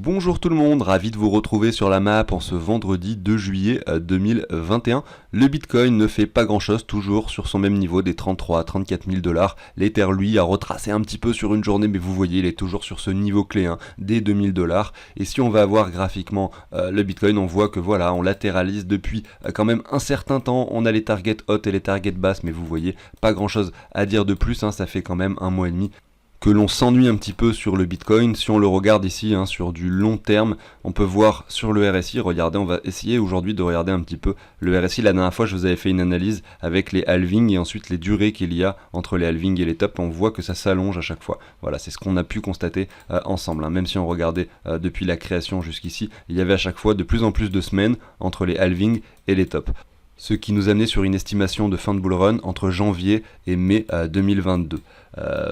Bonjour tout le monde, ravi de vous retrouver sur la map en ce vendredi 2 juillet 2021. Le Bitcoin ne fait pas grand chose, toujours sur son même niveau des 33 à 34 000 $. L'Ether lui a retracé un petit peu sur une journée, mais vous voyez il est toujours sur ce niveau clé des 2000 $. Et si on va voir graphiquement le Bitcoin, on voit que voilà, on latéralise depuis quand même un certain temps. On a les targets hautes et les targets basses, mais vous voyez pas grand chose à dire de plus, ça fait quand même un mois et demi que l'on s'ennuie un petit peu sur le Bitcoin. Si on le regarde ici sur du long terme, on peut voir sur le RSI, regardez, on va essayer aujourd'hui de regarder un petit peu le RSI. La dernière fois je vous avais fait une analyse avec les halvings et ensuite les durées qu'il y a entre les halvings et les tops. On voit que ça s'allonge à chaque fois, voilà, c'est ce qu'on a pu constater ensemble, même si on regardait depuis la création jusqu'ici, il y avait à chaque fois de plus en plus de semaines entre les halvings et les tops. Ce qui nous amenait sur une estimation de fin de bull run entre janvier et mai 2022.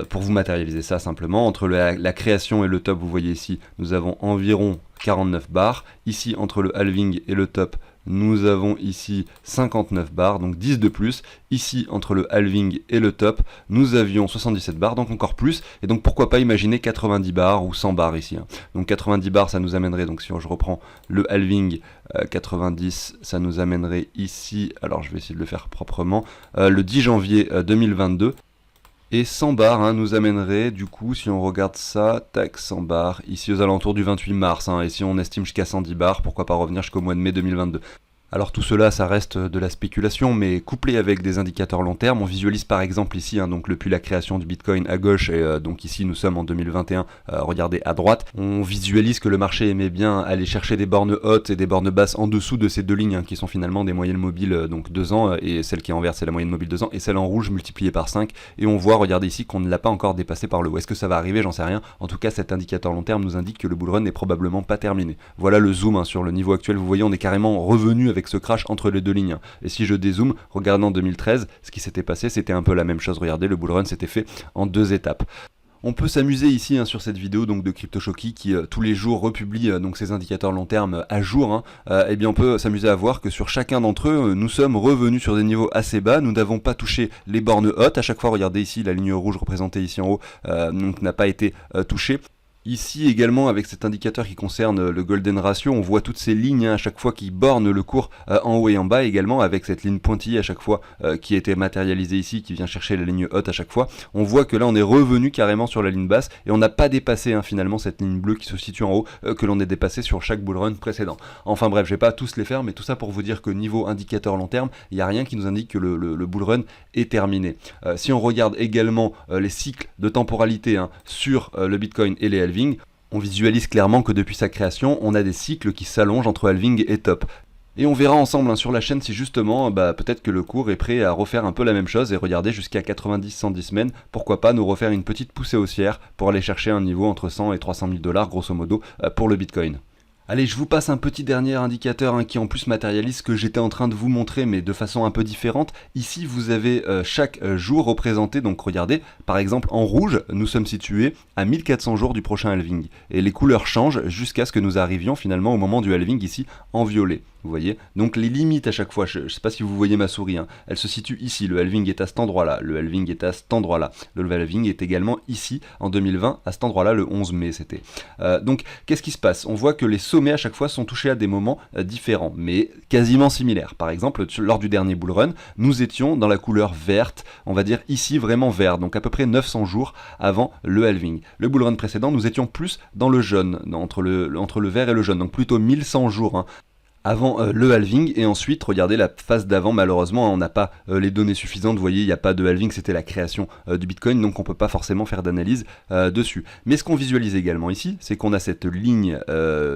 Pour vous matérialiser ça simplement, entre la création et le top, vous voyez ici, nous avons environ 49 bars. Ici, entre le halving et le top, nous avons ici 59 bars, donc 10 de plus. Ici, entre le halving et le top, nous avions 77 bars, donc encore plus. Et donc pourquoi pas imaginer 90 bars ou 100 bars ici. Donc 90 bars, ça nous amènerait, donc si je reprends le halving, 90, ça nous amènerait ici, alors je vais essayer de le faire proprement, le 10 janvier 2022. Et 100 bars nous amènerait, du coup, si on regarde ça, tac, 100 bars, ici aux alentours du 28 mars, et si on estime jusqu'à 110 bars, pourquoi pas revenir jusqu'au mois de mai 2022. Alors tout cela, ça reste de la spéculation, mais couplé avec des indicateurs long terme, on visualise par exemple ici, donc depuis la création du Bitcoin à gauche, et donc ici nous sommes en 2021, regardez à droite, on visualise que le marché aimait bien aller chercher des bornes hautes et des bornes basses en dessous de ces deux lignes, qui sont finalement des moyennes mobiles, donc 2 ans, et celle qui est en vert c'est la moyenne mobile 2 ans, et celle en rouge multipliée par 5, et on voit, regardez ici, qu'on ne l'a pas encore dépassé par le haut. Est-ce que ça va arriver? J'en sais rien. En tout cas, cet indicateur long terme nous indique que le bull run n'est probablement pas terminé. Voilà le zoom sur le niveau actuel, vous voyez, on est carrément revenu avec ce crash entre les deux lignes. Et si je dézoome, regardant en 2013, ce qui s'était passé, c'était un peu la même chose. Regardez, le bull run s'était fait en 2 étapes. On peut s'amuser ici sur cette vidéo donc de CryptoShoki qui tous les jours republie donc ces indicateurs long terme à jour. Et bien on peut s'amuser à voir que sur chacun d'entre eux, nous sommes revenus sur des niveaux assez bas. Nous n'avons pas touché les bornes hautes. À chaque fois, regardez ici, la ligne rouge représentée ici en haut donc n'a pas été touchée. Ici également, avec cet indicateur qui concerne le Golden Ratio, on voit toutes ces lignes à chaque fois qui bornent le cours en haut et en bas, également avec cette ligne pointillée à chaque fois qui a été matérialisée ici, qui vient chercher la ligne haute à chaque fois. On voit que là on est revenu carrément sur la ligne basse et on n'a pas dépassé finalement cette ligne bleue qui se situe en haut que l'on est dépassé sur chaque bull run précédent. Enfin bref, je vais pas tous les faire, mais tout ça pour vous dire que niveau indicateur long terme, il n'y a rien qui nous indique que le bull run est terminé. Si on regarde également les cycles de temporalité sur le Bitcoin et les halvings, on visualise clairement que depuis sa création, on a des cycles qui s'allongent entre halving et top. Et on verra ensemble sur la chaîne si justement, peut-être que le cours est prêt à refaire un peu la même chose et regarder jusqu'à 90-110 semaines, pourquoi pas nous refaire une petite poussée haussière pour aller chercher un niveau entre 100 et 300 000 $ grosso modo pour le Bitcoin. Allez, je vous passe un petit dernier indicateur qui en plus matérialise ce que j'étais en train de vous montrer, mais de façon un peu différente. Ici, vous avez chaque jour représenté, donc regardez, par exemple en rouge, nous sommes situés à 1400 jours du prochain halving. Et les couleurs changent jusqu'à ce que nous arrivions finalement au moment du halving ici en violet. Vous voyez, donc les limites à chaque fois, je ne sais pas si vous voyez ma souris, elle se situe ici, le halving est à cet endroit-là, le halving est à cet endroit-là, le halving est également ici en 2020, à cet endroit-là, le 11 mai c'était. Donc qu'est-ce qui se passe? On voit que les sommets à chaque fois sont touchés à des moments différents, mais quasiment similaires. Par exemple, lors du dernier bull run, nous étions dans la couleur verte, on va dire ici vraiment vert, donc à peu près 900 jours avant le halving. Le bull run précédent, nous étions plus dans le jaune, entre le vert et le jaune, donc plutôt 1100 jours. Avant le halving, et ensuite regardez la phase d'avant, malheureusement on n'a pas les données suffisantes, vous voyez il n'y a pas de halving, c'était la création du Bitcoin, donc on peut pas forcément faire d'analyse dessus. Mais ce qu'on visualise également ici, c'est qu'on a cette ligne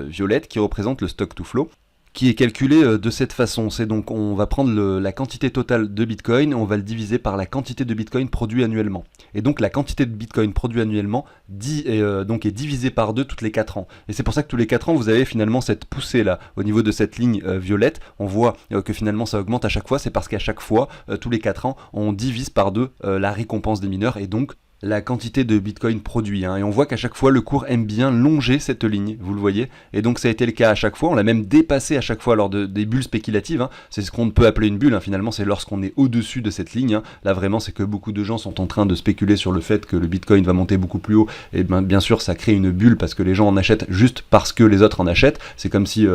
violette qui représente le stock to flow, qui est calculé de cette façon. C'est donc, on va prendre la quantité totale de Bitcoin, on va le diviser par la quantité de Bitcoin produit annuellement. Et donc la quantité de Bitcoin produit annuellement est divisée par 2 toutes les 4 ans. Et c'est pour ça que tous les 4 ans, vous avez finalement cette poussée là, au niveau de cette ligne violette. On voit que finalement ça augmente à chaque fois, c'est parce qu'à chaque fois, tous les 4 ans, on divise par 2 la récompense des mineurs, et donc la quantité de Bitcoin produit, hein, et on voit qu'à chaque fois le cours aime bien longer cette ligne, vous le voyez, et donc ça a été le cas à chaque fois, on l'a même dépassé à chaque fois lors des bulles spéculatives, hein. C'est ce qu'on peut appeler une bulle, hein, finalement c'est lorsqu'on est au-dessus de cette ligne, hein. Là vraiment c'est que beaucoup de gens sont en train de spéculer sur le fait que le Bitcoin va monter beaucoup plus haut, et bien sûr ça crée une bulle parce que les gens en achètent juste parce que les autres en achètent, c'est comme si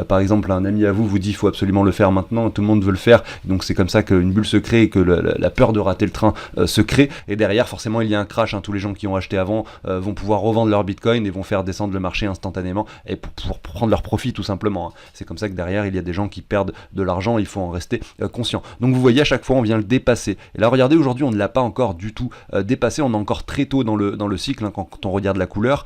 par exemple un ami à vous vous dit il faut absolument le faire maintenant, tout le monde veut le faire, donc c'est comme ça qu'une bulle se crée et que la peur de rater le train se crée, et derrière forcément il y a un crash, hein. Tous les gens qui ont acheté avant vont pouvoir revendre leur bitcoin et vont faire descendre le marché instantanément et pour prendre leur profit tout simplement, hein. C'est comme ça que derrière il y a des gens qui perdent de l'argent, il faut en rester conscient. Donc vous voyez, à chaque fois on vient le dépasser, et là regardez, aujourd'hui on ne l'a pas encore du tout dépassé, on est encore très tôt dans le cycle, hein, quand on regarde la couleur.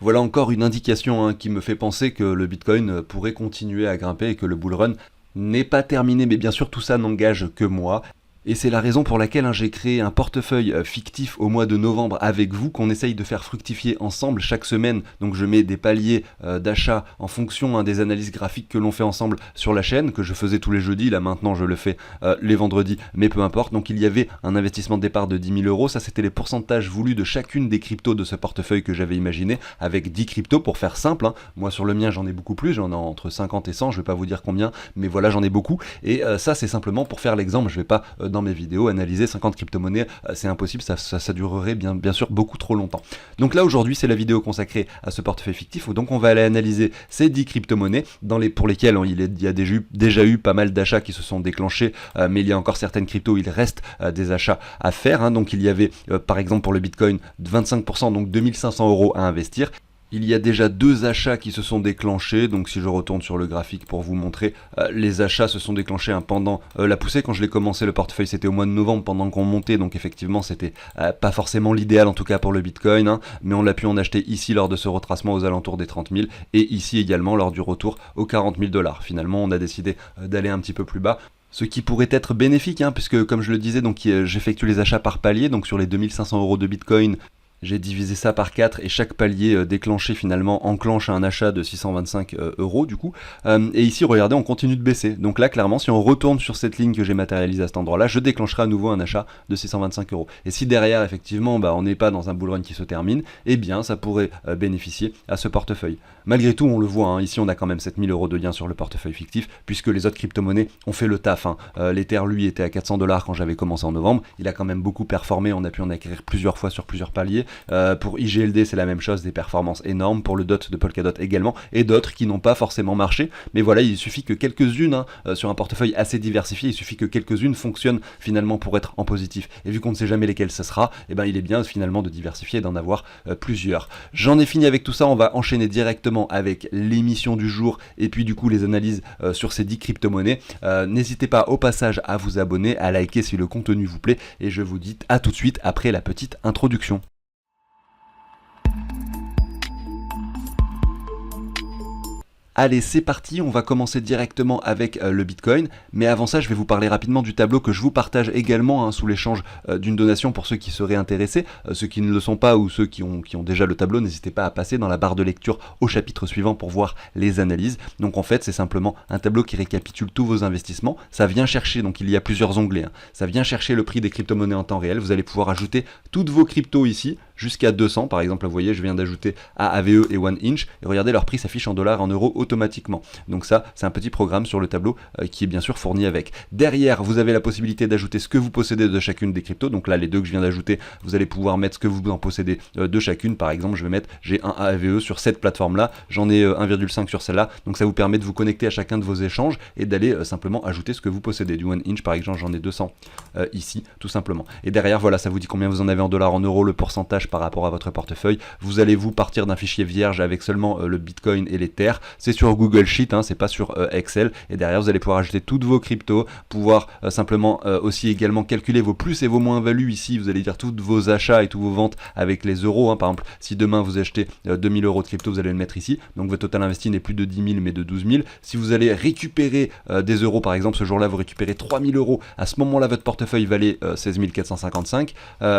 Voilà encore une indication, hein, qui me fait penser que le bitcoin pourrait continuer à grimper et que le bull run n'est pas terminé, mais bien sûr tout ça n'engage que moi. Et c'est la raison pour laquelle, hein, j'ai créé un portefeuille fictif au mois de novembre avec vous, qu'on essaye de faire fructifier ensemble chaque semaine. Donc je mets des paliers d'achat en fonction, hein, des analyses graphiques que l'on fait ensemble sur la chaîne, que je faisais tous les jeudis, là maintenant je le fais les vendredis, mais peu importe. Donc il y avait un investissement de départ de 10 000 €, ça c'était les pourcentages voulus de chacune des cryptos de ce portefeuille que j'avais imaginé, avec 10 cryptos pour faire simple, hein. Moi sur le mien j'en ai beaucoup plus, j'en ai entre 50 et 100, je vais pas vous dire combien, mais voilà, j'en ai beaucoup, et ça c'est simplement pour faire l'exemple, je vais pas dans mes vidéos analyser 50 crypto-monnaies, c'est impossible, ça durerait bien sûr beaucoup trop longtemps. Donc là aujourd'hui c'est la vidéo consacrée à ce portefeuille fictif, donc on va aller analyser ces 10 crypto-monnaies pour lesquelles il y a déjà eu pas mal d'achats qui se sont déclenchés, mais il y a encore certaines cryptos où il reste des achats à faire, hein. Donc il y avait par exemple pour le Bitcoin 25%, donc 2500 € à investir. Il y a déjà 2 achats qui se sont déclenchés, donc si je retourne sur le graphique pour vous montrer, les achats se sont déclenchés, hein, pendant la poussée. Quand je l'ai commencé, le portefeuille c'était au mois de novembre pendant qu'on montait, donc effectivement c'était pas forcément l'idéal en tout cas pour le Bitcoin, hein, mais on l'a pu en acheter ici lors de ce retracement aux alentours des 30 000, et ici également lors du retour aux 40 000 $. Finalement on a décidé d'aller un petit peu plus bas, ce qui pourrait être bénéfique, hein, puisque comme je le disais, donc j'effectue les achats par palier, donc sur les 2500 € de Bitcoin, j'ai divisé ça par 4 et chaque palier déclenché finalement enclenche un achat de 625 € du coup. Et ici regardez, on continue de baisser. Donc là clairement si on retourne sur cette ligne que j'ai matérialisée à cet endroit là, je déclencherai à nouveau un achat de 625 €. Et si derrière effectivement on n'est pas dans un bull run qui se termine, eh bien ça pourrait bénéficier à ce portefeuille. Malgré tout on le voit, hein, ici on a quand même 7000 € de gains sur le portefeuille fictif, puisque les autres crypto-monnaies ont fait le taf, hein. L'Ether lui était à 400 $ quand j'avais commencé en novembre, il a quand même beaucoup performé, on a pu en acquérir plusieurs fois sur plusieurs paliers. Pour IGLD c'est la même chose, des performances énormes, pour le DOT de Polkadot également, et d'autres qui n'ont pas forcément marché, mais voilà, il suffit que quelques-unes, hein, sur un portefeuille assez diversifié, il suffit que quelques-unes fonctionnent finalement pour être en positif, et vu qu'on ne sait jamais lesquelles ce sera, et ben il est bien finalement de diversifier et d'en avoir plusieurs. J'en ai fini avec tout ça, on va enchaîner directement avec l'émission du jour, et puis du coup les analyses sur ces 10 crypto-monnaies. N'hésitez pas au passage à vous abonner, à liker si le contenu vous plaît, et je vous dis à tout de suite après la petite introduction. Allez, c'est parti, on va commencer directement avec le Bitcoin, mais avant ça je vais vous parler rapidement du tableau que je vous partage également, hein, sous l'échange d'une donation pour ceux qui seraient intéressés. Ceux qui ne le sont pas ou ceux qui ont déjà le tableau, n'hésitez pas à passer dans la barre de lecture au chapitre suivant pour voir les analyses. Donc en fait c'est simplement un tableau qui récapitule tous vos investissements, ça vient chercher, donc il y a plusieurs onglets, hein. Ça vient chercher le prix des crypto-monnaies en temps réel, vous allez pouvoir ajouter toutes vos cryptos ici, jusqu'à 200 par exemple, vous voyez je viens d'ajouter AAVE et 1inch, et regardez leur prix s'affiche en dollars, en euros automatiquement. Donc ça c'est un petit programme sur le tableau qui est bien sûr fourni avec. Derrière vous avez la possibilité d'ajouter ce que vous possédez de chacune des cryptos, donc là les deux que je viens d'ajouter, vous allez pouvoir mettre ce que vous en possédez de chacune. Par exemple j'ai un AAVE sur cette plateforme là, j'en ai 1,5 sur celle là, donc ça vous permet de vous connecter à chacun de vos échanges et d'aller simplement ajouter ce que vous possédez. Du 1inch par exemple j'en ai 200 ici tout simplement, et derrière voilà ça vous dit combien vous en avez en dollars, en euros, le pourcentage par rapport à votre portefeuille. Vous allez vous partir d'un fichier vierge avec seulement le Bitcoin et l'Ether, c'est sur Google Sheet, hein, c'est pas sur Excel, et derrière vous allez pouvoir ajouter toutes vos cryptos, pouvoir simplement aussi également calculer vos plus et vos moins-values. Ici vous allez dire tous vos achats et tous vos ventes avec les euros, hein. Par exemple si demain vous achetez 2000 € de crypto, vous allez le mettre ici, donc votre total investi n'est plus de 10 000 mais de 12 000. Si vous allez récupérer des euros par exemple, ce jour là vous récupérez 3000 €, à ce moment là votre portefeuille valait 16 455,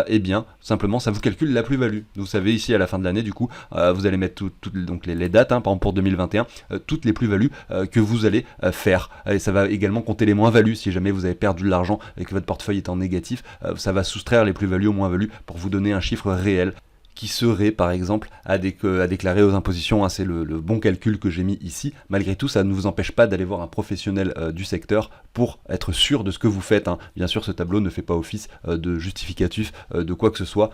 et bien simplement ça vous calcule la plus-value. Vous savez ici à la fin de l'année du coup vous allez mettre donc les dates, hein, par exemple pour 2021, toutes les plus-values que vous allez faire. Et ça va également compter les moins-values si jamais vous avez perdu de l'argent et que votre portefeuille est en négatif, ça va soustraire les plus-values aux moins-values pour vous donner un chiffre réel qui serait par exemple à déclarer aux impositions. C'est le bon calcul que j'ai mis ici. Malgré tout, ça ne vous empêche pas d'aller voir un professionnel du secteur pour être sûr de ce que vous faites. Bien sûr, ce tableau ne fait pas office de justificatif de quoi que ce soit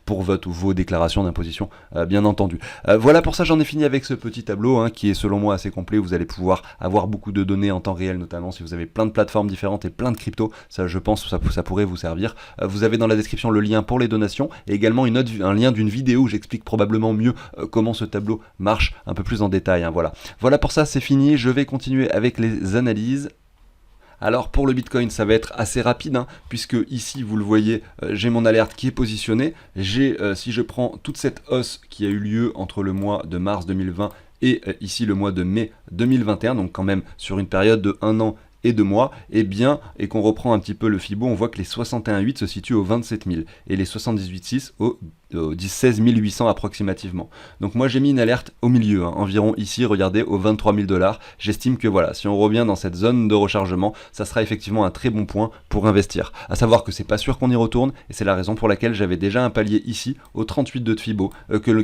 pour vos déclarations d'imposition, bien entendu. Voilà, pour ça j'en ai fini avec ce petit tableau qui est selon moi assez complet. Vous allez pouvoir avoir beaucoup de données en temps réel, notamment si vous avez plein de plateformes différentes et plein de cryptos. Ça, je pense, ça pourrait vous servir. Vous avez dans la description le lien pour les donations et également un lien d'une vidéo où j'explique probablement mieux comment ce tableau marche un peu plus en détail. Voilà pour ça, c'est fini. Je vais continuer avec les analyses. Alors pour le Bitcoin, ça va être assez rapide, puisque ici, vous le voyez, j'ai mon alerte qui est positionnée. Si je prends toute cette hausse qui a eu lieu entre le mois de mars 2020 et ici le mois de mai 2021, donc quand même sur une période de 1 an et 2 mois, et qu'on reprend un petit peu le Fibo, on voit que les 61,8 se situent aux 27 000 et les 78,6 aux 16 800 approximativement. Donc moi j'ai mis une alerte au milieu, environ ici, regardez, aux 23 000 $. J'estime que voilà, si on revient dans cette zone de rechargement, ça sera effectivement un très bon point pour investir. À savoir que c'est pas sûr qu'on y retourne, et c'est la raison pour laquelle j'avais déjà un palier ici, au 38 de Fibo,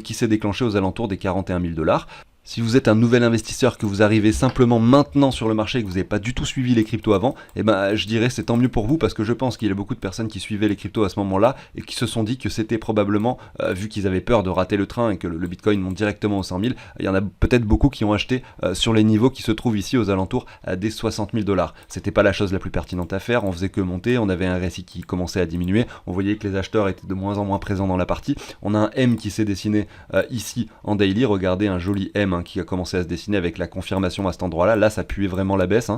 qui s'est déclenché aux alentours des 41 000 $. Si vous êtes un nouvel investisseur, que vous arrivez simplement maintenant sur le marché et que vous n'avez pas du tout suivi les cryptos avant, je dirais c'est tant mieux pour vous, parce que je pense qu'il y a beaucoup de personnes qui suivaient les cryptos à ce moment-là et qui se sont dit que c'était probablement, vu qu'ils avaient peur de rater le train et que le Bitcoin monte directement aux 100 000, il y en a peut-être beaucoup qui ont acheté sur les niveaux qui se trouvent ici aux alentours des 60 000 $. C'était pas la chose la plus pertinente à faire, on faisait que monter, on avait un récit qui commençait à diminuer, on voyait que les acheteurs étaient de moins en moins présents dans la partie, on a un M qui s'est dessiné ici en daily, regardez un joli M qui a commencé à se dessiner avec la confirmation à cet endroit-là. Là, ça puait vraiment la baisse,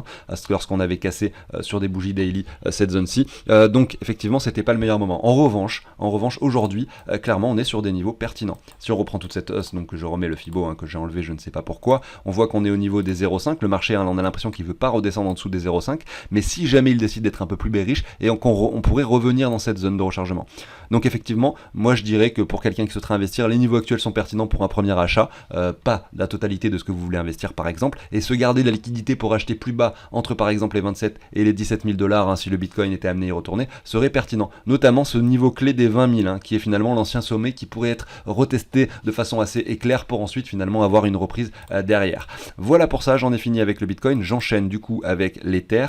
lorsqu'on avait cassé sur des bougies daily cette zone-ci. Donc, effectivement, c'était pas le meilleur moment. En revanche, aujourd'hui, clairement, on est sur des niveaux pertinents. Si on reprend toute cette hausse, donc je remets le Fibo que j'ai enlevé, je ne sais pas pourquoi, on voit qu'on est au niveau des 0,5. Le marché, on a l'impression qu'il veut pas redescendre en dessous des 0,5, mais si jamais il décide d'être un peu plus bearish, et on pourrait revenir dans cette zone de rechargement. Donc, effectivement, moi, je dirais que pour quelqu'un qui souhaiterait investir, les niveaux actuels sont pertinents pour un premier achat, pas la totalité de ce que vous voulez investir par exemple, et se garder de la liquidité pour acheter plus bas entre par exemple les 27 et les 17 000 $, si le Bitcoin était amené à y retourner, serait pertinent. Notamment ce niveau clé des 20 000, qui est finalement l'ancien sommet qui pourrait être retesté de façon assez éclair pour ensuite finalement avoir une reprise derrière. Voilà pour ça, j'en ai fini avec le Bitcoin, j'enchaîne du coup avec l'Ether.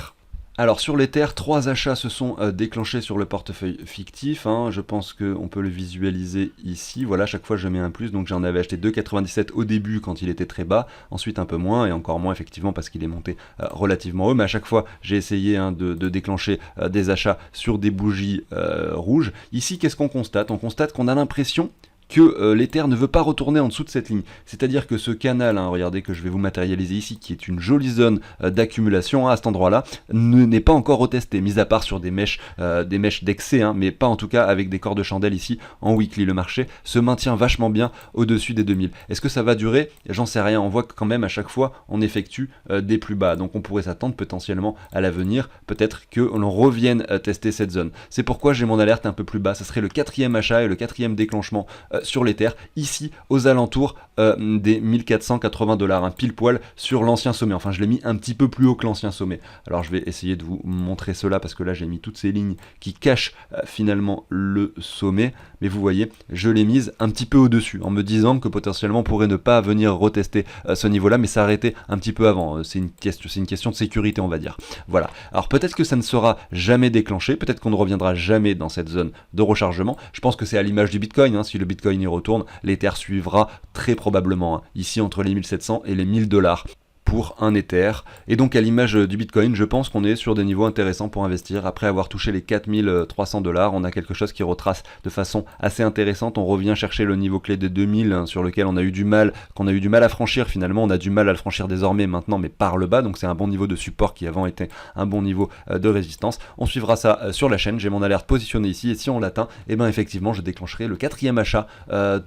Alors sur l'Ether, 3 achats se sont déclenchés sur le portefeuille fictif, je pense qu'on peut le visualiser ici, voilà, chaque fois je mets un plus, donc j'en avais acheté 2,97 au début quand il était très bas, ensuite un peu moins, et encore moins effectivement parce qu'il est monté relativement haut, mais à chaque fois j'ai essayé de déclencher des achats sur des bougies rouges. Ici, qu'est-ce qu'on constate? On constate qu'on a l'impression que l'Ether ne veut pas retourner en dessous de cette ligne. C'est-à-dire que ce canal, regardez que je vais vous matérialiser ici, qui est une jolie zone d'accumulation à cet endroit-là, n'est pas encore retesté, mis à part sur des mèches d'excès, mais pas en tout cas avec des corps de chandelle ici en weekly. Le marché se maintient vachement bien au-dessus des 2000. Est-ce que ça va durer? J'en sais rien. On voit que quand même à chaque fois on effectue des plus bas. Donc on pourrait s'attendre potentiellement à l'avenir, peut-être que l'on revienne tester cette zone. C'est pourquoi j'ai mon alerte un peu plus bas. Ça serait le 4e achat et le 4e déclenchement sur l'Ether, ici aux alentours des 1480 $, pile poil sur l'ancien sommet. Enfin, je l'ai mis un petit peu plus haut que l'ancien sommet. Alors, je vais essayer de vous montrer cela parce que là, j'ai mis toutes ces lignes qui cachent finalement le sommet. Mais vous voyez, je l'ai mise un petit peu au-dessus en me disant que potentiellement on pourrait ne pas venir retester ce niveau-là, mais s'arrêter un petit peu avant. C'est une question de sécurité, on va dire. Voilà. Alors, peut-être que ça ne sera jamais déclenché. Peut-être qu'on ne reviendra jamais dans cette zone de rechargement. Je pense que c'est à l'image du Bitcoin. Si le Bitcoin y retourne, l'Ether suivra très probablement, ici entre les 1700 et les 1000 $. Pour un Ether, et donc à l'image du Bitcoin, je pense qu'on est sur des niveaux intéressants pour investir. Après avoir touché les 4300 $, on a quelque chose qui retrace de façon assez intéressante. On revient chercher le niveau clé des 2000 sur lequel qu'on a eu du mal à franchir. Finalement, on a du mal à le franchir désormais maintenant, mais par le bas, donc c'est un bon niveau de support qui avant était un bon niveau de résistance. On suivra ça sur la chaîne. J'ai mon alerte positionnée ici, et si on l'atteint, effectivement je déclencherai le 4e achat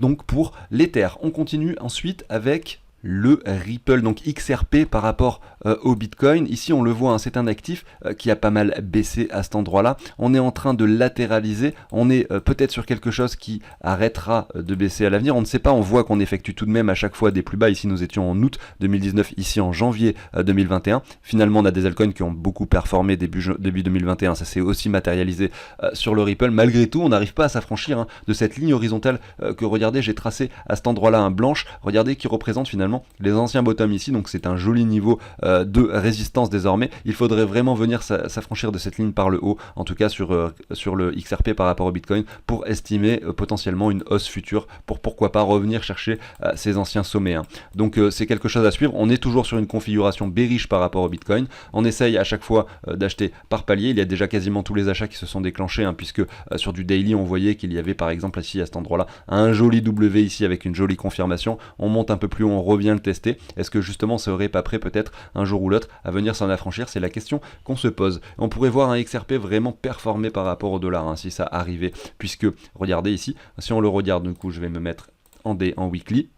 donc pour l'Ether. On continue ensuite avec le Ripple, donc XRP par rapport au Bitcoin. Ici on le voit, hein, c'est un actif qui a pas mal baissé à cet endroit-là. On est en train de latéraliser, on est peut-être sur quelque chose qui arrêtera de baisser à l'avenir, on ne sait pas, on voit qu'on effectue tout de même à chaque fois des plus bas. Ici nous étions en août 2019, ici en janvier 2021. Finalement on a des altcoins qui ont beaucoup performé début 2021, ça s'est aussi matérialisé sur le Ripple. Malgré tout on n'arrive pas à s'affranchir de cette ligne horizontale que regardez j'ai tracée à cet endroit-là, un blanche, regardez, qui représente finalement les anciens bottoms ici, donc c'est un joli niveau de résistance désormais. Il faudrait vraiment venir s'affranchir de cette ligne par le haut, en tout cas sur le XRP par rapport au Bitcoin, pour estimer potentiellement une hausse future, pour pourquoi pas revenir chercher ces anciens sommets. Donc c'est quelque chose à suivre. On est toujours sur une configuration bearish par rapport au Bitcoin. On essaye à chaque fois d'acheter par palier. Il y a déjà quasiment tous les achats qui se sont déclenchés, puisque sur du daily on voyait qu'il y avait par exemple ici à cet endroit-là un joli W ici avec une jolie confirmation. On monte un peu plus haut, on revient le tester. Est-ce que justement ça serait pas prêt peut-être un jour ou l'autre à venir s'en affranchir? C'est la question qu'on se pose. On pourrait voir un XRP vraiment performer par rapport au dollar si ça arrivait, puisque regardez ici, si on le regarde, du coup je vais me mettre en weekly.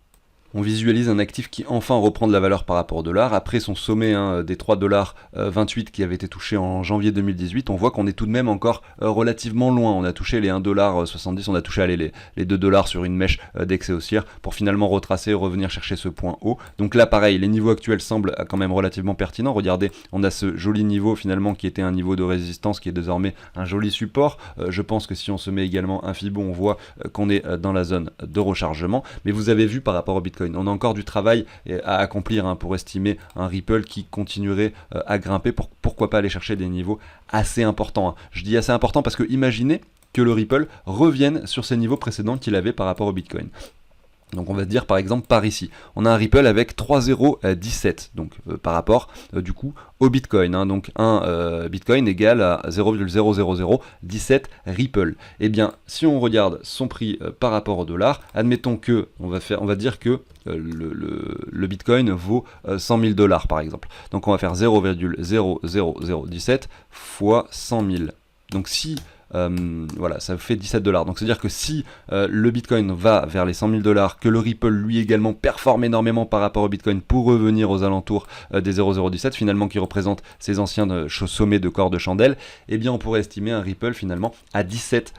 On visualise un actif qui enfin reprend de la valeur par rapport au dollar. Après son sommet des 3,28$ qui avait été touché en janvier 2018, on voit qu'on est tout de même encore relativement loin. On a touché les 1,70$, on a touché les 2$ sur une mèche d'excès haussière pour finalement retracer et revenir chercher ce point haut. Donc là pareil, les niveaux actuels semblent quand même relativement pertinents. Regardez, on a ce joli niveau finalement qui était un niveau de résistance qui est désormais un joli support. Je pense que si on se met également un Fibo, on voit qu'on est dans la zone de rechargement. Mais vous avez vu par rapport au Bitcoin, on a encore du travail à accomplir pour estimer un Ripple qui continuerait à grimper, pourquoi pas aller chercher des niveaux assez importants. Je dis assez important parce que imaginez que le Ripple revienne sur ces niveaux précédents qu'il avait par rapport au Bitcoin. Donc on va se dire par exemple par ici, on a un Ripple avec 3,017, donc par rapport du coup au Bitcoin, donc un Bitcoin égale à 0,00017 Ripple. Et bien si on regarde son prix par rapport au dollar, admettons que on va dire que le Bitcoin vaut 100 000 $ par exemple. Donc on va faire 0,00017 fois 100 000. Donc si voilà, ça fait 17$. Donc c'est à dire que si le Bitcoin va vers les 100 000 $, que le Ripple lui également performe énormément par rapport au Bitcoin pour revenir aux alentours des 0,017 finalement, qui représente ces anciens sommets de corps de chandelle, eh bien on pourrait estimer un Ripple finalement à 17$.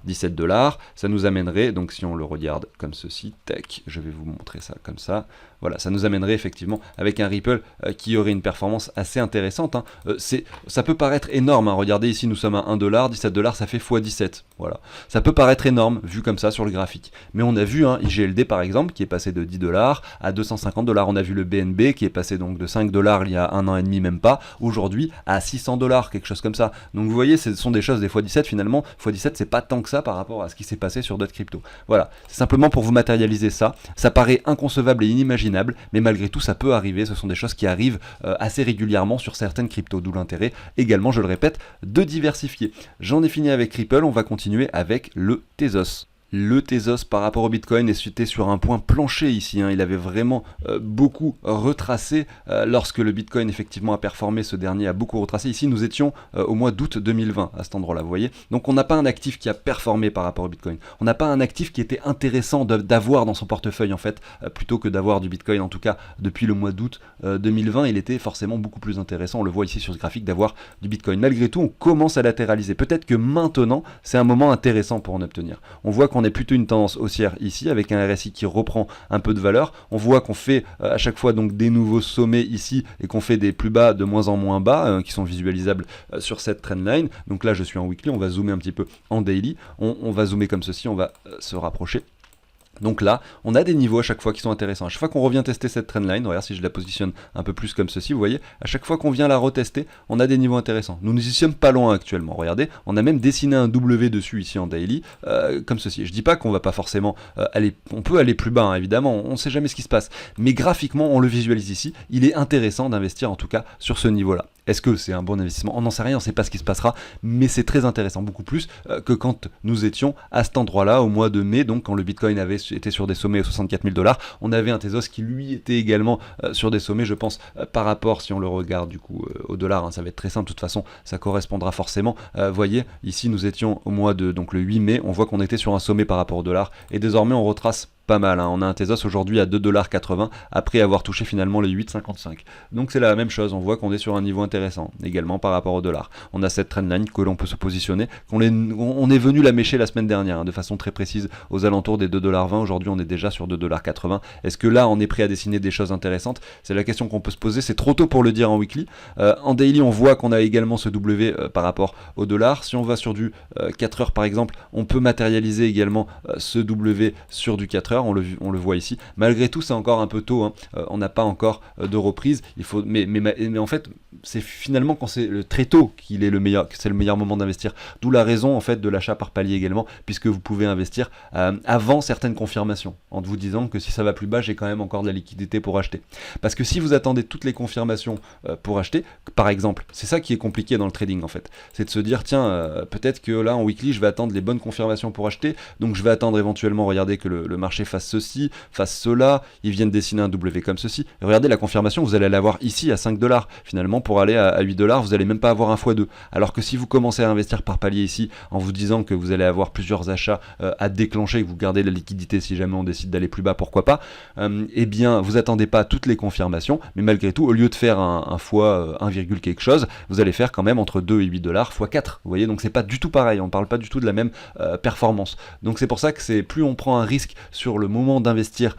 17$, ça nous amènerait, donc si on le regarde comme ceci, tac, je vais vous montrer ça comme ça. Voilà, ça nous amènerait effectivement avec un Ripple qui aurait une performance assez intéressante. Ça peut paraître énorme, regardez ici nous sommes à 1$, 17$, ça fait x17. Voilà. Ça peut paraître énorme vu comme ça sur le graphique. Mais on a vu IGLD par exemple qui est passé de 10$ à 250$. On a vu le BNB qui est passé donc de 5$ il y a un an et demi, même pas, aujourd'hui à 600$, quelque chose comme ça. Donc vous voyez, ce sont des choses des x17 finalement. x17 c'est pas tant que ça par rapport à ce qui s'est passé sur d'autres cryptos. Voilà, c'est simplement pour vous matérialiser ça. Ça paraît inconcevable et inimaginable, mais malgré tout ça peut arriver. Ce sont des choses qui arrivent assez régulièrement sur certaines cryptos, d'où l'intérêt également, je le répète, de diversifier. J'en ai fini avec Ripple, on va continuer avec le Tezos. Le Tezos par rapport au Bitcoin était sur un point plancher ici, il avait vraiment beaucoup retracé lorsque le Bitcoin effectivement a performé, ce dernier a beaucoup retracé. Ici nous étions au mois d'août 2020 à cet endroit là, vous voyez. Donc on n'a pas un actif qui a performé par rapport au Bitcoin, on n'a pas un actif qui était intéressant d'avoir dans son portefeuille en fait, plutôt que d'avoir du Bitcoin. En tout cas depuis le mois d'août 2020 il était forcément beaucoup plus intéressant, on le voit ici sur ce graphique, d'avoir du Bitcoin. Malgré tout on commence à latéraliser, peut-être que maintenant c'est un moment intéressant pour en obtenir. On voit qu'on est plutôt une tendance haussière ici avec un RSI qui reprend un peu de valeur. On voit qu'on fait à chaque fois donc des nouveaux sommets ici et qu'on fait des plus bas de moins en moins bas qui sont visualisables sur cette trendline. Donc là je suis en weekly, on va zoomer un petit peu en daily, on va zoomer comme ceci, on va se rapprocher. Donc là, on a des niveaux à chaque fois qui sont intéressants. À chaque fois qu'on revient tester cette trendline, regarde si je la positionne un peu plus comme ceci, vous voyez, à chaque fois qu'on vient la retester, on a des niveaux intéressants. Nous y sommes pas loin actuellement, regardez, on a même dessiné un W dessus ici en daily, comme ceci. Je dis pas qu'on va pas forcément aller, on peut aller plus bas, évidemment, on sait jamais ce qui se passe. Mais graphiquement, on le visualise ici, il est intéressant d'investir en tout cas sur ce niveau-là. Est-ce que c'est un bon investissement? On n'en sait rien, on ne sait pas ce qui se passera, mais c'est très intéressant, beaucoup plus que quand nous étions à cet endroit-là au mois de mai, donc quand le Bitcoin avait été sur des sommets à 64 000 $, on avait un Tezos qui lui était également sur des sommets, je pense, par rapport, si on le regarde du coup au dollar, ça va être très simple, de toute façon ça correspondra forcément. Voyez, ici nous étions au mois de, donc le 8 mai, on voit qu'on était sur un sommet par rapport au dollar, et désormais on retrace pas mal, hein. On a un Tezos aujourd'hui à 2,80$ après avoir touché finalement les 8,55. Donc c'est la même chose, on voit qu'on est sur un niveau intéressant, également par rapport au dollar. On a cette trendline que l'on peut se positionner, on est venu la mêcher la semaine dernière, hein, de façon très précise, aux alentours des 2,20$. Aujourd'hui on est déjà sur 2,80$. Est-ce que là on est prêt à dessiner des choses intéressantes? C'est la question qu'on peut se poser, c'est trop tôt pour le dire en weekly. En daily on voit qu'on a également ce W par rapport au dollar. Si on va sur du 4 heures par exemple, on peut matérialiser également ce W sur du 4 heures, on le voit ici. Malgré tout c'est encore un peu tôt, hein. On n'a pas encore de reprise, mais en fait c'est finalement quand c'est très tôt qu'il est le meilleur, que c'est le meilleur moment d'investir, d'où la raison en fait de l'achat par palier également, puisque vous pouvez investir avant certaines confirmations, en vous disant que si ça va plus bas j'ai quand même encore de la liquidité pour acheter. Parce que si vous attendez toutes les confirmations pour acheter, par exemple, c'est ça qui est compliqué dans le trading en fait, c'est de se dire tiens peut-être que là en weekly je vais attendre les bonnes confirmations pour acheter, donc je vais attendre éventuellement, regardez que le marché fasse ceci, fasse cela, ils viennent dessiner un W comme ceci, et regardez la confirmation, vous allez l'avoir ici à 5$, finalement pour aller à 8$, vous n'allez même pas avoir un x2, alors que si vous commencez à investir par palier ici, en vous disant que vous allez avoir plusieurs achats à déclencher, que vous gardez la liquidité si jamais on décide d'aller plus bas, pourquoi pas, eh bien vous attendez pas toutes les confirmations, mais malgré tout, au lieu de faire un fois 1, quelque chose, vous allez faire quand même entre 2 et 8$ x 4, vous voyez, donc c'est pas du tout pareil, on parle pas du tout de la même performance, donc c'est pour ça que c'est plus on prend un risque sur le moment d'investir,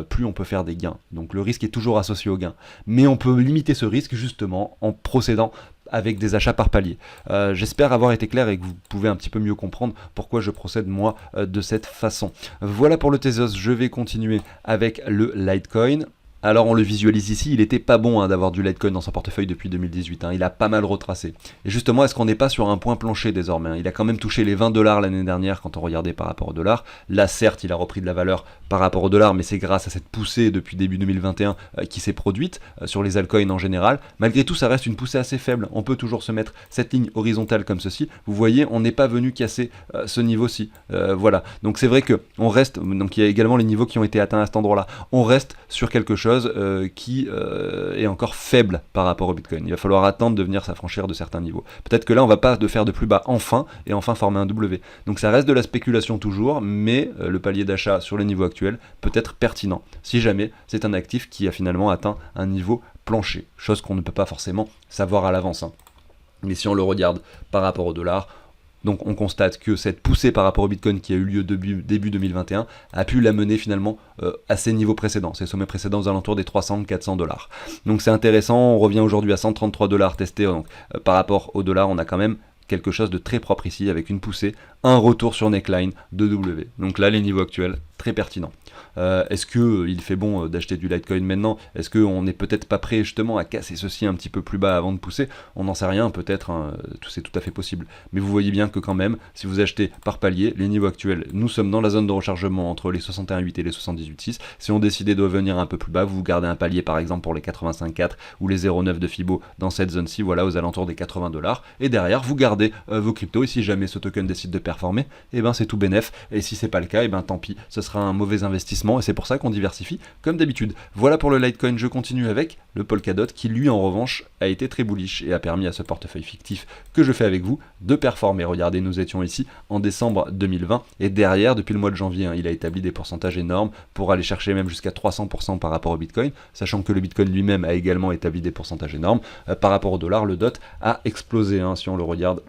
plus on peut faire des gains, donc le risque est toujours associé au gain, mais on peut limiter ce risque justement en procédant avec des achats par palier. J'espère avoir été clair et que vous pouvez un petit peu mieux comprendre pourquoi je procède moi de cette façon. Voilà pour le Tezos, je vais continuer avec le Litecoin. Alors on le visualise ici, il était pas bon d'avoir du Litecoin dans son portefeuille depuis 2018, il a pas mal retracé. Et justement, est-ce qu'on n'est pas sur un point plancher désormais? Il a quand même touché les 20$ l'année dernière quand on regardait par rapport au dollar. Là certes, il a repris de la valeur par rapport au dollar, mais c'est grâce à cette poussée depuis début 2021 qui s'est produite sur les altcoins en général. Malgré tout, ça reste une poussée assez faible. On peut toujours se mettre cette ligne horizontale comme ceci. Vous voyez, on n'est pas venu casser ce niveau-ci. Voilà. Donc c'est vrai que on reste. Donc il y a également les niveaux qui ont été atteints à cet endroit-là. On reste sur quelque chose qui est encore faible par rapport au Bitcoin. Il va falloir attendre de venir s'affranchir de certains niveaux. Peut-être que là on va pas de faire de plus bas et enfin former un W. Donc ça reste de la spéculation toujours, mais le palier d'achat sur les niveaux actuels peut être pertinent si jamais c'est un actif qui a finalement atteint un niveau plancher, chose qu'on ne peut pas forcément savoir à l'avance, hein. Mais si on le regarde par rapport au dollar, donc on constate que cette poussée par rapport au Bitcoin qui a eu lieu début 2021 a pu l'amener finalement à ses niveaux précédents, ces sommets précédents aux alentours des 300-400$. Donc c'est intéressant, on revient aujourd'hui à 133$ testé, donc par rapport au dollar on a quand même quelque chose de très propre ici avec une poussée, un retour sur neckline de W. Donc là les niveaux actuels très pertinents. Est-ce qu'il fait bon d'acheter du Litecoin maintenant? Est-ce qu'on n'est peut-être pas prêt justement à casser ceci un petit peu plus bas avant de pousser? On n'en sait rien, peut-être, hein, c'est tout à fait possible. Mais vous voyez bien que quand même, si vous achetez par palier, les niveaux actuels, nous sommes dans la zone de rechargement entre les 61,8 et les 78,6. Si on décidait de revenir un peu plus bas, vous gardez un palier par exemple pour les 85,4 ou les 0,9 de Fibo dans cette zone-ci, voilà, aux alentours des 80$. Et derrière, vous gardez vos cryptos, et si jamais ce token décide de performer, et ben c'est tout bénef. Et si c'est pas le cas, et ben tant pis, ce sera un mauvais investissement, et c'est pour ça qu'on diversifie comme d'habitude. Voilà pour le Litecoin, je continue avec le Polkadot qui lui en revanche a été très bullish et a permis à ce portefeuille fictif que je fais avec vous de performer. Regardez, nous étions ici en décembre 2020 et derrière depuis le mois de janvier, il a établi des pourcentages énormes pour aller chercher même jusqu'à 300% par rapport au Bitcoin, sachant que le Bitcoin lui-même a également établi des pourcentages énormes. Par rapport au dollar, le DOT a explosé, si on le regarde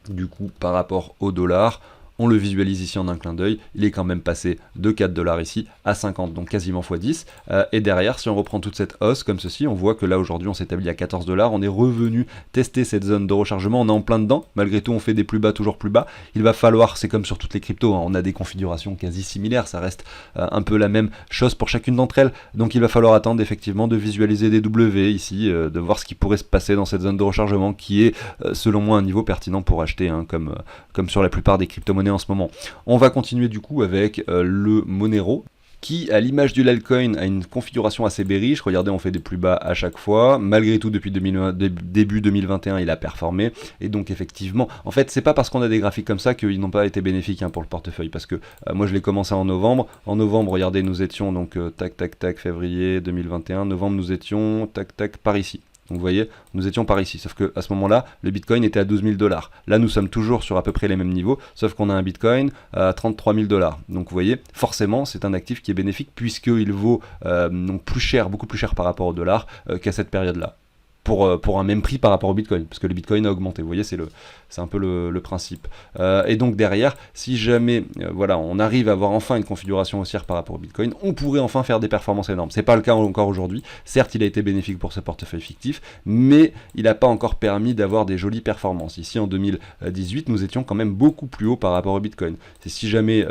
du coup par rapport au dollar. On le visualise ici en un clin d'œil, il est quand même passé de 4$ ici à 50, donc quasiment x10. Et derrière, si on reprend toute cette hausse comme ceci, on voit que là aujourd'hui on s'établit à 14$, on est revenu tester cette zone de rechargement, on est en plein dedans, malgré tout on fait des plus bas, toujours plus bas. Il va falloir, c'est comme sur toutes les cryptos, on a des configurations quasi similaires, ça reste un peu la même chose pour chacune d'entre elles, donc il va falloir attendre effectivement de visualiser des W ici, de voir ce qui pourrait se passer dans cette zone de rechargement qui est selon moi un niveau pertinent pour acheter, comme sur la plupart des crypto-monnaies en ce moment. On va continuer du coup avec le Monero qui, à l'image du Litecoin, a une configuration assez bearish. Regardez, on fait des plus bas à chaque fois. Malgré tout, depuis début 2021, il a performé. Et donc, effectivement, en fait, c'est pas parce qu'on a des graphiques comme ça qu'ils n'ont pas été bénéfiques pour le portefeuille. Parce que moi, je l'ai commencé en novembre. En novembre, regardez, nous étions donc tac, février 2021. Novembre, nous étions tac, par ici. Donc vous voyez, nous étions par ici, sauf qu'à ce moment-là, le Bitcoin était à 12 000 $. Là, nous sommes toujours sur à peu près les mêmes niveaux, sauf qu'on a un Bitcoin à 33 000 $. Donc vous voyez, forcément, c'est un actif qui est bénéfique puisqu'il vaut donc plus cher, beaucoup plus cher par rapport au dollar qu'à cette période-là. Pour un même prix par rapport au Bitcoin, parce que le Bitcoin a augmenté, vous voyez, c'est un peu le principe. Et donc derrière, si jamais voilà, on arrive à avoir enfin une configuration haussière par rapport au Bitcoin, on pourrait enfin faire des performances énormes. C'est pas le cas encore aujourd'hui, certes il a été bénéfique pour ce portefeuille fictif, mais il n'a pas encore permis d'avoir des jolies performances. Ici en 2018, nous étions quand même beaucoup plus haut par rapport au Bitcoin. C'est si jamais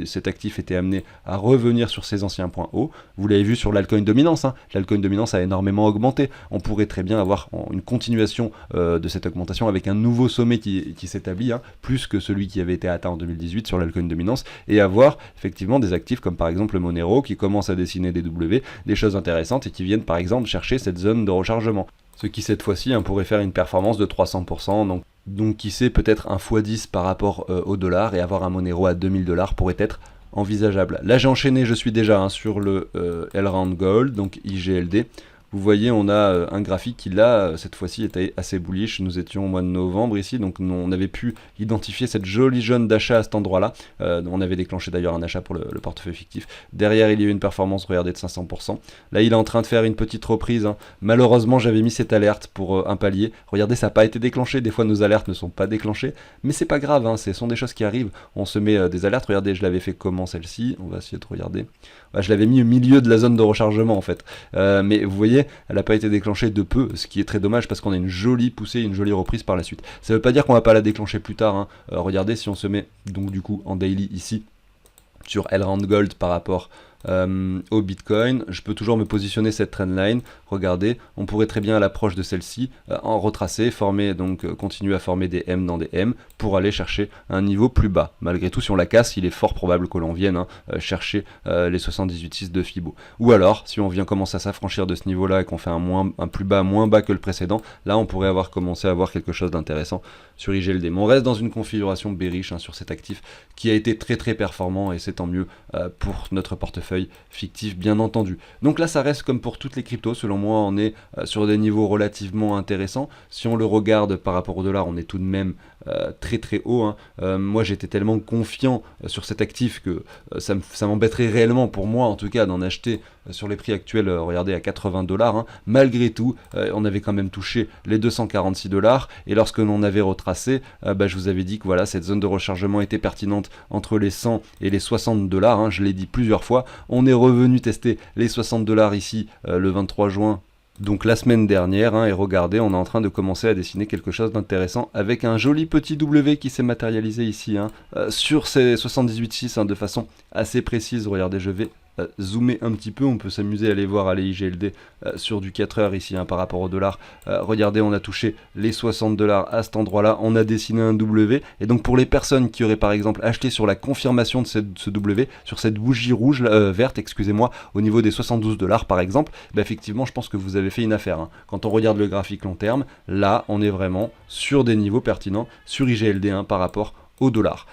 cet actif était amené à revenir sur ses anciens points hauts, vous l'avez vu sur l'altcoin dominance, hein. L'altcoin dominance a énormément augmenté, on pourrait très bien avoir une continuation de cette augmentation avec un nouveau sommet qui s'établit, hein, plus que celui qui avait été atteint en 2018 sur l'altcoin dominance, et avoir effectivement des actifs comme par exemple le Monero qui commence à dessiner des W, des choses intéressantes et qui viennent par exemple chercher cette zone de rechargement. Ce qui cette fois-ci pourrait faire une performance de 300%, donc qui sait peut-être un x10 par rapport au dollar, et avoir un Monero à 2000 $ pourrait être envisageable. Là j'ai enchaîné, je suis déjà sur le Elrond Gold, donc IGLD. Vous voyez, on a un graphique qui là, cette fois-ci, était assez bullish. Nous étions au mois de novembre ici, donc on avait pu identifier cette jolie zone d'achat à cet endroit-là. On avait déclenché d'ailleurs un achat pour le portefeuille fictif. Derrière, il y a eu une performance, regardez, de 500%. Là, il est en train de faire une petite reprise, hein. Malheureusement, j'avais mis cette alerte pour un palier. Regardez, ça n'a pas été déclenché. Des fois, nos alertes ne sont pas déclenchées, mais c'est pas grave, hein. Ce sont des choses qui arrivent. On se met des alertes. Regardez, je l'avais fait comment celle-ci? On va essayer de regarder. Je l'avais mis au milieu de la zone de rechargement en fait. Mais vous voyez, elle n'a pas été déclenchée de peu, ce qui est très dommage parce qu'on a une jolie poussée, une jolie reprise par la suite. Ça ne veut pas dire qu'on va pas la déclencher plus tard, hein. Regardez, si on se met donc du coup en daily ici, sur Elrond Gold par rapport au Bitcoin, je peux toujours me positionner cette trendline. Regardez, on pourrait très bien à l'approche de celle-ci en retracer, former, donc continuer à former des M dans des M pour aller chercher un niveau plus bas. Malgré tout, si on la casse, il est fort probable que l'on vienne chercher les 78,6 de Fibo. Ou alors, si on vient commencer à s'affranchir de ce niveau-là et qu'on fait un plus bas, moins bas que le précédent, là on pourrait commencé à avoir quelque chose d'intéressant sur IGLD. Mais on reste dans une configuration bearish sur cet actif qui a été très très performant, et c'est tant mieux pour notre portefeuille fictif bien entendu. Donc là ça reste comme pour toutes les cryptos, selon moi on est sur des niveaux relativement intéressants. Si on le regarde par rapport au dollar, on est tout de même très très haut, hein. Moi j'étais tellement confiant sur cet actif que ça m'embêterait réellement, pour moi en tout cas, d'en acheter sur les prix actuels, regardez, à 80 $, hein. Malgré tout, on avait quand même touché les 246 $, et lorsque l'on avait retracé, je vous avais dit que voilà, cette zone de rechargement était pertinente entre les 100 et les 60 $, hein. Je l'ai dit plusieurs fois, on est revenu tester les 60 $ ici le 23 juin, donc la semaine dernière, hein, et regardez, on est en train de commencer à dessiner quelque chose d'intéressant avec un joli petit W qui s'est matérialisé ici, hein, sur ces 78,6, hein, de façon assez précise. Regardez, je vais zoomer un petit peu, on peut s'amuser à aller voir les IGLD sur du 4 heures ici, hein, par rapport au dollar. Regardez, on a touché les 60 $ à cet endroit-là, on a dessiné un W, et donc pour les personnes qui auraient par exemple acheté sur la confirmation de ce W, sur cette bougie rouge, verte, excusez-moi, au niveau des 72 $ par exemple, effectivement je pense que vous avez fait une affaire, hein. Quand on regarde le graphique long terme, là on est vraiment sur des niveaux pertinents sur IGLD1 par rapport au dollar.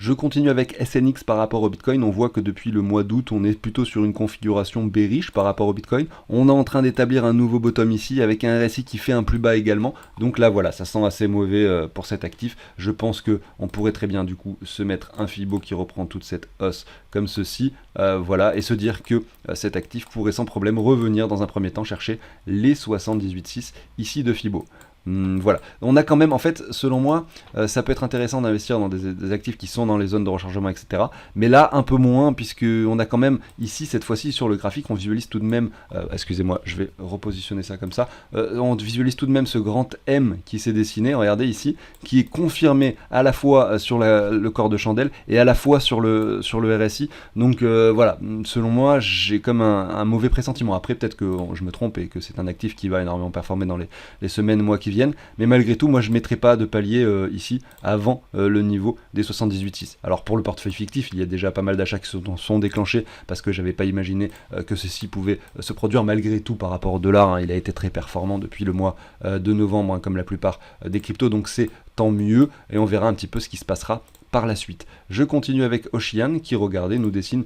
Je continue avec SNX par rapport au Bitcoin. On voit que depuis le mois d'août, on est plutôt sur une configuration bearish par rapport au Bitcoin. On est en train d'établir un nouveau bottom ici avec un RSI qui fait un plus bas également. Donc là, voilà, ça sent assez mauvais pour cet actif. Je pense que on pourrait très bien du coup se mettre un Fibo qui reprend toute cette hausse comme ceci, voilà, et se dire que cet actif pourrait sans problème revenir dans un premier temps chercher les 78,6 ici de Fibo. Voilà, on a quand même, en fait, selon moi, ça peut être intéressant d'investir dans des actifs qui sont dans les zones de rechargement, etc. Mais là, un peu moins, puisque on a quand même, ici, cette fois-ci, sur le graphique, on visualise tout de même, excusez-moi, je vais repositionner ça comme ça, on visualise tout de même ce grand M qui s'est dessiné, regardez ici, qui est confirmé à la fois sur le corps de chandelle et à la fois sur le RSI. Donc voilà, selon moi, j'ai comme un mauvais pressentiment. Après, peut-être que je me trompe et que c'est un actif qui va énormément performer dans les semaines, mois qui viennent. Mais malgré tout, moi je ne mettrai pas de palier ici avant le niveau des 78,6. Alors pour le portefeuille fictif, il y a déjà pas mal d'achats qui sont déclenchés parce que j'avais pas imaginé que ceci pouvait se produire malgré tout par rapport au dollar, hein. Il a été très performant depuis le mois de novembre, hein, comme la plupart des cryptos, donc c'est tant mieux, et on verra un petit peu ce qui se passera par la suite. Je continue avec Ocean qui, regardez, nous dessine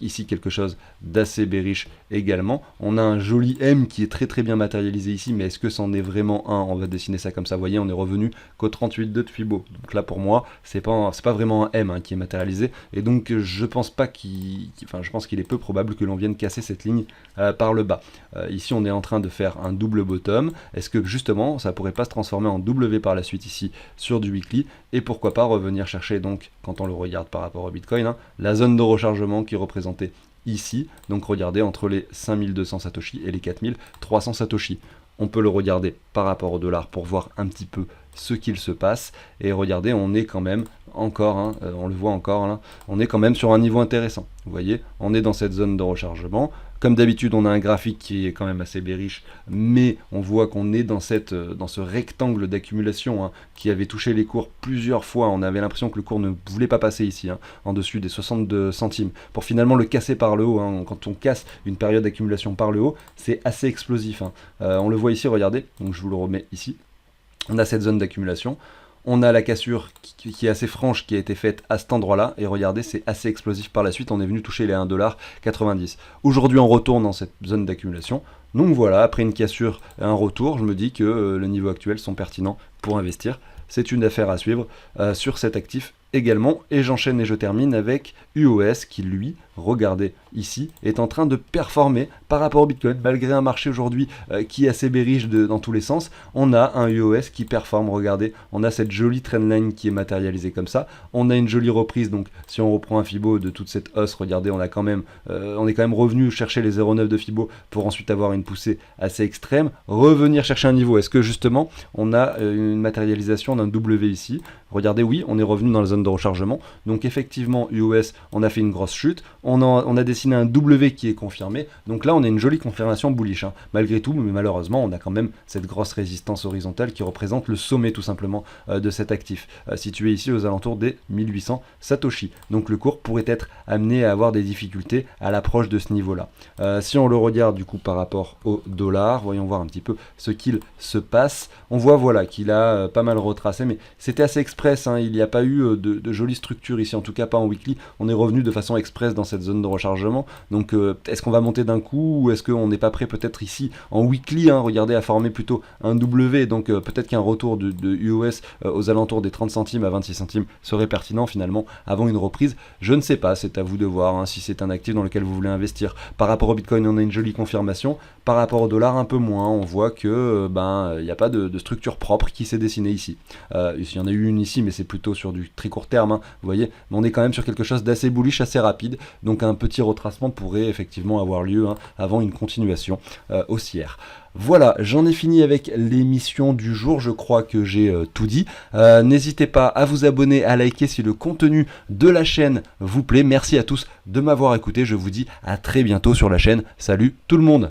ici quelque chose d'assez bearish également. On a un joli M qui est très très bien matérialisé ici, mais est-ce que c'en est vraiment un? On va dessiner ça comme ça, vous voyez, on est revenu qu'au 38,2 de Fibo. Donc là pour moi, c'est pas vraiment un M qui est matérialisé, et donc je pense pas je pense qu'il est peu probable que l'on vienne casser cette ligne par le bas. Ici on est en train de faire un double bottom. Est-ce que justement ça pourrait pas se transformer en W par la suite ici sur du weekly, et pourquoi pas revenir chercher, donc quand on le regarde par rapport au Bitcoin, la zone de rechargement qui est représentée ici, donc regardez entre les 5200 Satoshi et les 4300 Satoshi. On peut le regarder par rapport au dollar pour voir un petit peu ce qu'il se passe, et regardez, on est quand même encore, on le voit encore là, on est quand même sur un niveau intéressant. Vous voyez, on est dans cette zone de rechargement. Comme d'habitude, on a un graphique qui est quand même assez bearish, mais on voit qu'on est dans ce rectangle d'accumulation qui avait touché les cours plusieurs fois. On avait l'impression que le cours ne voulait pas passer ici, en dessus des 62 centimes, pour finalement le casser par le haut. Quand on casse une période d'accumulation par le haut, c'est assez explosif. On le voit ici, regardez, donc je vous le remets ici. On a cette zone d'accumulation. On a la cassure qui est assez franche qui a été faite à cet endroit-là, et regardez, c'est assez explosif par la suite, on est venu toucher les 1,90 $. Aujourd'hui, on retourne dans cette zone d'accumulation. Donc voilà, après une cassure et un retour, je me dis que les niveaux actuels sont pertinents pour investir. C'est une affaire à suivre sur cet actif également, et j'enchaîne et je termine avec UOS qui, lui, regardez ici, est en train de performer par rapport au Bitcoin, malgré un marché aujourd'hui qui est assez bearish dans tous les sens. On a un UOS qui performe, regardez, on a cette jolie trendline qui est matérialisée comme ça, on a une jolie reprise, donc si on reprend un Fibo de toute cette hausse, regardez, on est quand même revenu chercher les 0,9 de Fibo pour ensuite avoir une poussée assez extrême, revenir chercher un niveau. Est-ce que justement on a une matérialisation d'un W ici? Regardez, oui, on est revenu dans la zone de rechargement, donc effectivement UOS, on a fait une grosse chute, on a dessiné un W qui est confirmé, donc là on a une jolie confirmation bullish, malgré tout, mais malheureusement on a quand même cette grosse résistance horizontale qui représente le sommet tout simplement de cet actif, situé ici aux alentours des 1800 Satoshi. Donc le cours pourrait être amené à avoir des difficultés à l'approche de ce niveau-là. Si on le regarde du coup par rapport au dollar, voyons voir un petit peu ce qu'il se passe. On voit voilà qu'il a pas mal retracé, mais c'était assez express, il n'y a pas eu de jolie structure ici, en tout cas pas en weekly. On est revenu de façon express dans cette zone de rechargement, donc est-ce qu'on va monter d'un coup, ou est-ce qu'on n'est pas prêt peut-être ici en weekly, regardez, à former plutôt un W, donc peut-être qu'un retour de UOS aux alentours des 30 centimes à 26 centimes serait pertinent finalement avant une reprise. Je ne sais pas, c'est à vous de voir si c'est un actif dans lequel vous voulez investir. Par rapport au Bitcoin, on a une jolie confirmation, par rapport au dollar un peu moins. On voit que il n'y a pas de structure propre qui s'est dessinée ici. Il y en a eu une ici, mais c'est plutôt sur du très court terme, vous voyez, mais on est quand même sur quelque chose d'assez bullish, assez rapide, donc un petit retracement pourrait effectivement avoir lieu avant une continuation haussière. Voilà, j'en ai fini avec l'émission du jour, je crois que j'ai tout dit. N'hésitez pas à vous abonner, à liker si le contenu de la chaîne vous plaît. Merci à tous de m'avoir écouté, je vous dis à très bientôt sur la chaîne. Salut tout le monde!